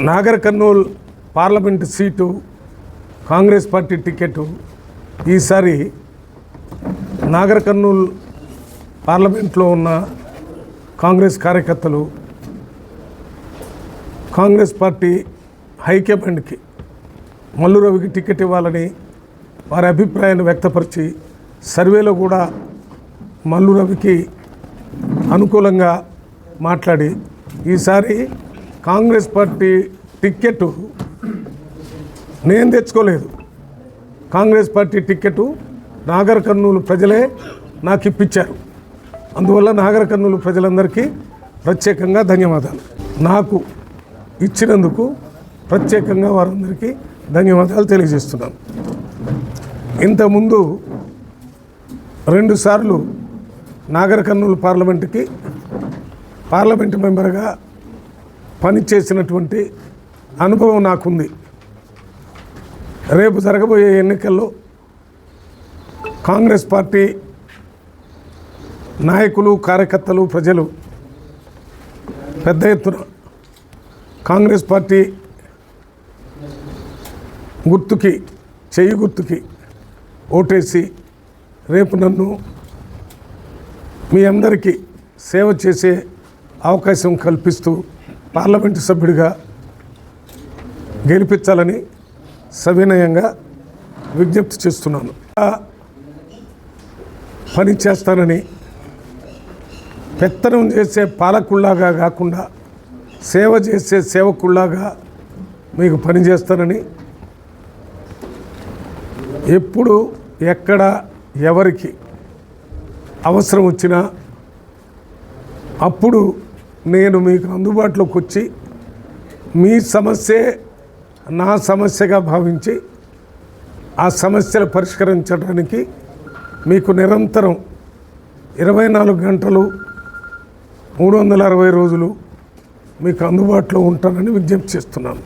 Nagar Kurnool parliament seat Congress party ticket ఈసారి నాగర్ కర్నూల్ పార్లమెంట్లో ఉన్న కాంగ్రెస్ కార్యకర్తలు కాంగ్రెస్ పార్టీ హైకమాండ్కి మల్లు రవికి టికెట్ ఇవ్వాలని వారి అభిప్రాయాన్ని వ్యక్తపరిచి సర్వేలో కూడా మల్లు రవికి అనుకూలంగా మాట్లాడి ఈసారి కాంగ్రెస్ పార్టీ టికెట్ నేను తెచ్చుకోలేదు. కాంగ్రెస్ పార్టీ టికెట్ నాగర్ కర్నూలు ప్రజలే నాకు ఇప్పించారు. అందువల్ల నాగర్ కర్నూలు ప్రజలందరికీ ప్రత్యేకంగా ధన్యవాదాలు. నాకు ఇచ్చినందుకు ప్రత్యేకంగా వారందరికీ ధన్యవాదాలు తెలియజేస్తున్నాను. ఇంతకుముందు 2 సార్లు నాగర్ కర్నూలు పార్లమెంటు మెంబర్గా పనిచేసినటువంటి అనుభవం నాకుంది. రేపు జరగబోయే ఎన్నికల్లో కాంగ్రెస్ పార్టీ నాయకులు, కార్యకర్తలు, ప్రజలు పెద్ద ఎత్తున కాంగ్రెస్ పార్టీ గుర్తుకి, చెయ్యి గుర్తుకి ఓటేసి రేపు నన్ను మీ అందరికీ సేవ చేసే అవకాశం కల్పిస్తూ పార్లమెంటు సభ్యుడిగా గెలిపించాలని సవినయంగా విజ్ఞప్తి చేస్తున్నాను. పని చేస్తానని, పెత్తనం చేసే పాలకుల్లాగా కాకుండా సేవ చేసే సేవకుల్లాగా మీకు పనిచేస్తానని, ఎప్పుడు ఎక్కడ ఎవరికి అవసరం వచ్చినా అప్పుడు నేను మీకు అందుబాటులోకి వచ్చి మీ సమస్యే నా సమస్యగా భావించి ఆ సమస్యలు పరిష్కరించడానికి మీకు నిరంతరం 24 గంటలు 360 రోజులు మీకు అందుబాటులో ఉంటానని విజ్ఞప్తి చేస్తున్నాను.